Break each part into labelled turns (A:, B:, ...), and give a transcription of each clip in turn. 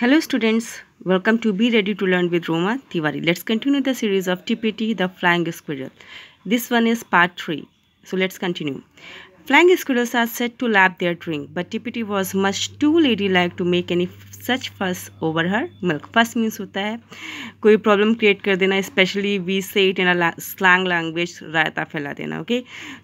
A: Hello students, welcome to Be Ready to Learn with Roma Tiwari. Let's continue the series of TPT, The Flying Squirrel. This one is part 3. So let's continue. Flying squirrels are said to lap their drink, but TPT was much too ladylike to make any such fuss over her milk. Fuss means होता है कोई problem create कर देना, specially we say it in a slang language, रायता फैला देना. Okay,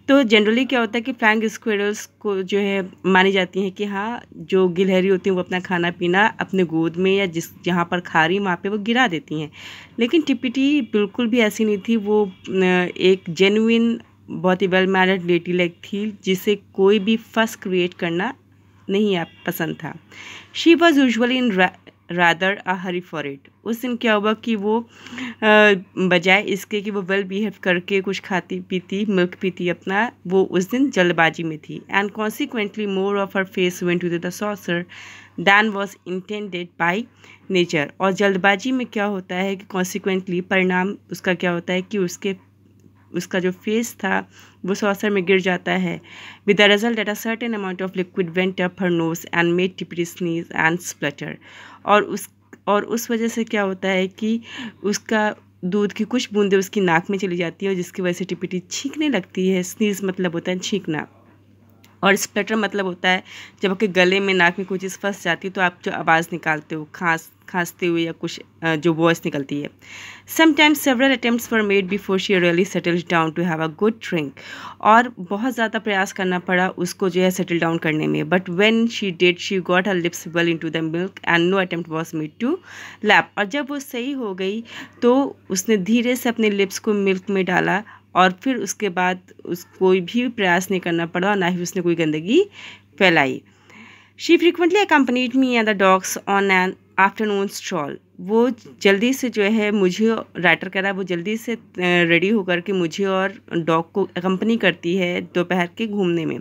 A: तो generally क्या होता है कि फ्लैंग स्क्विरल्स को जो है मानी जाती हैं कि हाँ, जो गिलहरी होती हैं वो अपना खाना पीना अपने गोद में या जिस जहाँ पर खा रही वहाँ पे वो गिरा देती हैं. लेकिन टिपिटी बिल्कुल भी ऐसी नहीं थी. वो एक जेन्युइन, बहुत ही वेल मैनर्ड लेडी लाइक थी जिसे कोई भी फस क्रिएट करना नहीं पसंद था. She was usually in rather a Hari for it. उस दिन क्या हुआ कि वो बजाय इसके कि वो वेल बिहेव करके कुछ खाती पीती, मिल्क पीती अपना, वो उस दिन जल्दबाजी में थी. And consequently more of her face went to the saucer than was intended by nature. और जल्दबाजी में क्या होता है कि कॉन्सिक्वेंटली परिणाम उसका क्या होता है कि उसका जो फेस था वो सॉसर में गिर जाता है. With the result that a certain amount of liquid went up her nose and made Tipiti sneeze and splutter. और उस वजह से क्या होता है कि उसका दूध की कुछ बूंदें उसकी नाक में चली जाती है और जिसकी वजह से टिपिटी छींकने लगती है. स्नीज मतलब होता है छींकना, और स्प्लटर मतलब होता है जब आपके गले में, नाक में कोई चीज़ फंस जाती है तो आप जो आवाज़ निकालते हो खांसते हुए या कुछ जो वॉइस निकलती है. Sometimes several attempts were made before she really settled down to have a good drink. और बहुत ज़्यादा प्रयास करना पड़ा उसको जो है सेटल डाउन करने में. But when she did she got her lips well into the milk and no attempt was made to lap. और जब वो सही हो गई तो उसने धीरे से अपने लिप्स को मिल्क में डाला और फिर उसके बाद कोई भी प्रयास नहीं करना पड़ा और ना ही उसने कोई गंदगी फैलाई. She frequently accompanied me and the dogs on an afternoon stroll. वो जल्दी से जो है मुझे, राइटर कह रहा है, वो जल्दी से रेडी होकर के मुझे और डॉग को अकम्पनी करती है दोपहर के घूमने में.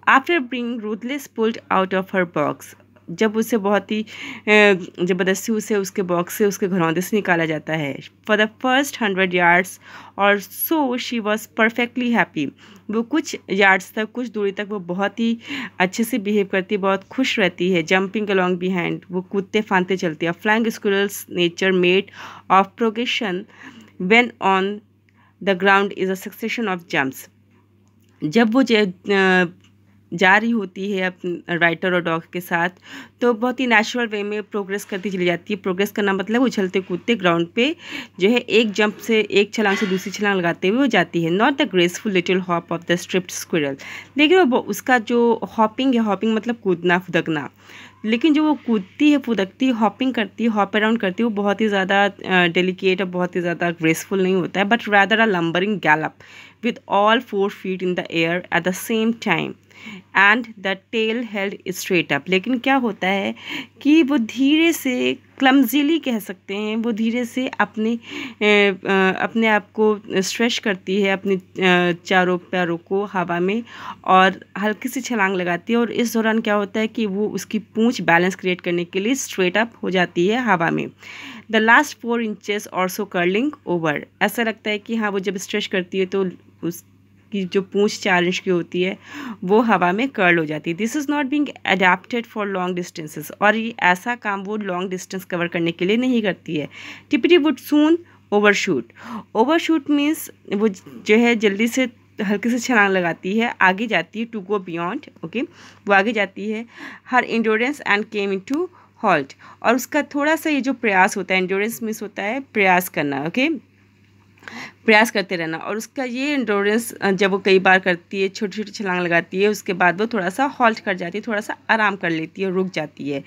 A: After being ruthless pulled out of her box. जब उसे बहुत ही ज़बरदस्ती उसे उसके बॉक्स से, उसके घरौंदे से निकाला जाता है. फॉर द फर्स्ट 100 yards और so she was perfectly happy. वो कुछ यार्ड्स तक, कुछ दूरी तक वो बहुत ही अच्छे से बिहेव करती है, बहुत खुश रहती है. जंपिंग अलॉन्ग बिहाइंड, वो कूदते फांदते चलती है. Flying squirrels nature made of progression when on the ground is a succession of jumps. जब वो जा रही होती है अपने राइटर और डॉग के साथ तो बहुत ही नेचुरल वे में प्रोग्रेस करती चली जाती है. प्रोग्रेस करना मतलब उछलते कूदते ग्राउंड पे जो है एक जंप से, एक छलांग से दूसरी छलांग लगाते हुए वो जाती है. Not the graceful little hop of the striped squirrel. लेकिन वो उसका जो हॉपिंग है, हॉपिंग मतलब कूदना फुदकना, लेकिन जो वो कूदती है, फुदकती, हॉपिंग करती है, हॉप अराउंड करती है, वो बहुत ही ज़्यादा डेलिकेट और बहुत ही ज़्यादा ग्रेसफुल नहीं होता है. But rather a lumbering Gallup with all 4 feet in the air at the same time and the tail held straight up. लेकिन क्या होता है कि वो धीरे से, क्लमजीली कह सकते हैं, वो धीरे से अपने आप को स्ट्रेच करती है, अपने चारों पैरों को हवा में, और हल्की सी छलांग लगाती है. और इस दौरान क्या होता है कि वो उसकी पूंछ बैलेंस क्रिएट करने के लिए स्ट्रेट अप हो जाती है हवा में. The last 4 inches also curling over. ऐसा लगता है कि हाँ, वो जब स्ट्रेच करती है तो उसकी जो पूंछ 4 इंच की होती है वो हवा में कर्ल हो जाती है. This is not being adapted for long distances. और ये ऐसा काम वो लॉन्ग डिस्टेंस कवर करने के लिए नहीं करती है. Tipiti would soon overshoot. Overshoot means वो जो है जल्दी से हल्की से छलांग लगाती है, आगे जाती है, टू गो बियॉन्ड. ओके, वो आगे जाती है. Her endurance and came into halt. और उसका थोड़ा सा ये जो प्रयास होता है, एंडोरेंस मीन्स होता है प्रयास करना. ओके, प्रयास करते रहना. और उसका ये एंडोरेंस जब वो कई बार करती है, छोटी छोटी छलांग लगाती है, उसके बाद वो थोड़ा सा हॉल्ट कर जाती है, थोड़ा सा आराम कर लेती है, रुक जाती है.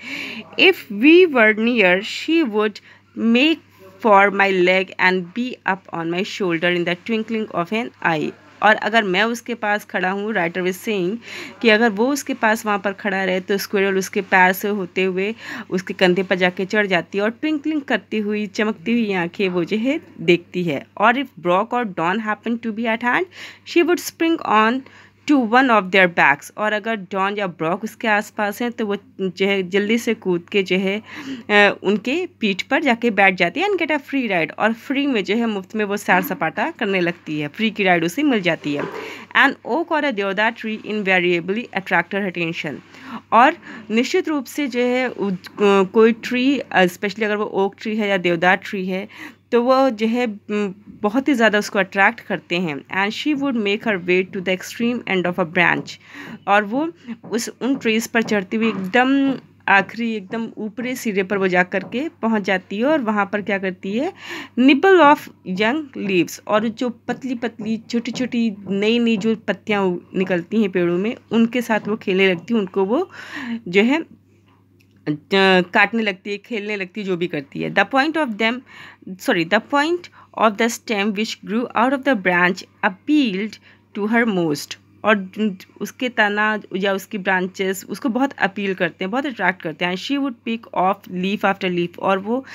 A: If we were near she would make for my leg and be up on my shoulder in the twinkling of an eye. और अगर मैं उसके पास खड़ा हूँ, राइटर विज सेइंग कि अगर वो उसके पास वहाँ पर खड़ा रहे तो स्क्विरल उसके पैर से होते हुए उसके कंधे पर जाके चढ़ जाती है और ट्विंकलिंग करती हुई, चमकती हुई आंखें वो जो है देखती है. और इफ़ ब्रॉक और Don happen to be at hand she would spring on to one of their backs, और अगर डॉन या ब्रॉक उसके आसपास हैं तो वो जो है जल्दी से कूद के जो है उनके पीठ पर जाके बैठ जाती है and get a free ride, और फ्री में जो है मुफ्त में वो सैर सपाटा करने लगती है, फ्री की राइड उसे मिल जाती है। एंड ओक और अ देवदार ट्री इनवेरिएबली अट्रैक्ट हर अटेंशन, और निश्चित रूप से जो है कोई ट्री, स्पेशली अगर वो ओक ट्री है या देवदार ट्री है, तो वो जो है बहुत ही ज़्यादा उसको अट्रैक्ट करते हैं। And she would make her way to the extreme end of a branch, और वो उन ट्रीज़ पर चढ़ती हुई एकदम आखिरी एकदम ऊपरी सिरे पर वो जा कर के पहुँच जाती है, और वहाँ पर क्या करती है, निबल ऑफ यंग लीव्स, और जो पतली पतली छोटी छोटी नई नई जो पत्तियाँ निकलती हैं पेड़ों में, उनके साथ वो खेलने लगती है, उनको वो जो है काटने लगती है, खेलने लगती है, जो भी करती है। The point of the stem which grew out of the branch appealed to her most, और उसके तना या उसकी ब्रांचेस उसको बहुत अपील करते हैं, बहुत अट्रैक्ट करते हैं। She would pick off leaf after leaf, और वो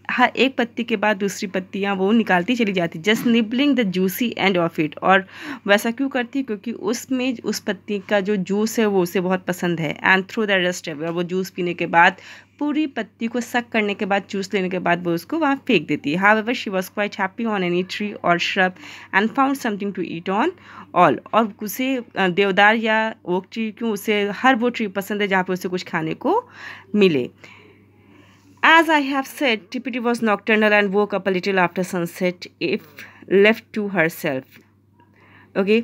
A: हर एक पत्ती के बाद दूसरी पत्तियाँ वो निकालती चली जाती, just nibbling the juicy end of it, और वैसा क्यों करती, क्योंकि उसमें उस पत्ती का जो जूस है वो उसे बहुत पसंद है। And through the rest away, और वो जूस पीने के बाद, पूरी पत्ती को सक करने के बाद, जूस लेने के बाद वो उसको वहाँ फेंक देती है। However she was quite happy on any tree और shrub and found something to eat on all, और उसे देवदार या ओक ट्री क्यों, उसे हर वो ट्री पसंद है जहाँ पे उसे कुछ खाने को मिले। As I have said, Tipiti was nocturnal and woke up a little after sunset if left to herself. Okay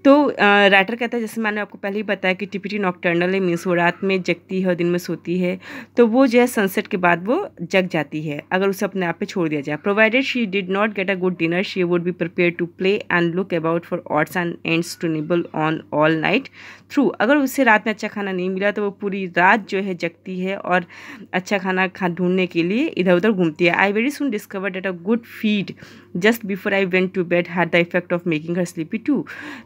A: तो राइटर कहता है, जैसे मैंने आपको पहले ही बताया कि टिपिटी नॉक्टर्नल है, मीन्स वो रात में जगती है और दिन में सोती है, तो वो जो है सनसेट के बाद वो जग जाती है अगर उसे अपने आप पे छोड़ दिया जाए। Provided she did not get a good dinner, she would be prepare to play and look about for odds and ends to nibble on all night through. अगर उसे रात में अच्छा खाना नहीं मिला तो वो पूरी रात जो है जगती है और अच्छा खाना ढूंढने के लिए इधर उधर घूमती है। I very soon discovered that a good feed just before I went to bed had the effect of making her sleepy too.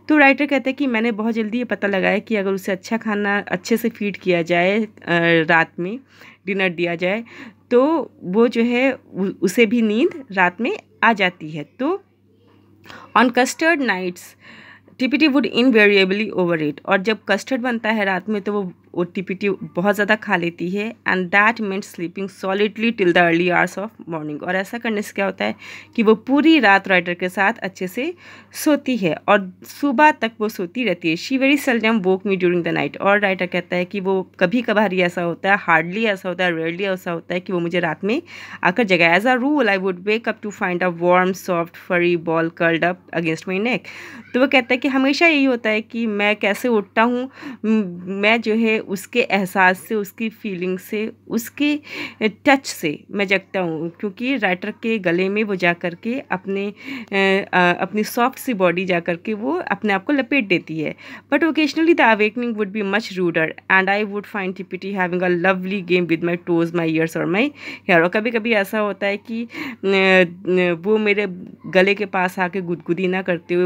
A: तो राइटर कहता है कि मैंने बहुत जल्दी ये पता लगाया कि अगर उसे अच्छा खाना अच्छे से फीड किया जाए, रात में डिनर दिया जाए, तो वो जो है उसे भी नींद रात में आ जाती है। तो on custard nights Tipiti would invariably over it, और जब कस्टर्ड बनता है रात में तो वो टिपिटी बहुत ज़्यादा खा लेती है। And that means sleeping solidly till the early hours of morning, और ऐसा करने से क्या होता है कि वो पूरी रात राइटर के साथ अच्छे से सोती है और सुबह तक वो सोती रहती है। She very seldom woke me during the night, और राइटर कहता है कि वो कभी कभार ही ऐसा होता है, हार्डली ऐसा होता है, रेयरली ऐसा होता है कि वो मुझे रात में आकर जगाए। As a rule I would wake up to find a warm soft furry ball curled up against my neck. तो वो कहता है कि हमेशा यही होता है कि मैं कैसे उठता हूँ, मैं जो है उसके एहसास से, उसकी फीलिंग से, उसके टच से मैं जगता हूँ, क्योंकि राइटर के गले में वो जा कर के अपनी सॉफ्ट सी बॉडी जा कर के वो अपने आप को लपेट देती है। But occasionally the awakening would be much ruder and I would find Tipiti having a lovely game with my toes, my ears और माई हेयर। और कभी कभी ऐसा होता है कि वो मेरे गले के पास आके गुदगुदी ना करते हुए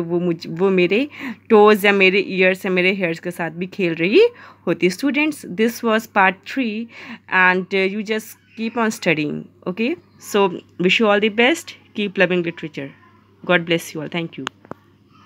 A: वो मेरे टोज़ या मेरे ईयर्स या मेरे हेयर्स के साथ भी खेल रही होती। Students, this was part 3 and you just keep on studying. Okay, so wish you all the best. Keep loving literature. God bless you all. Thank you.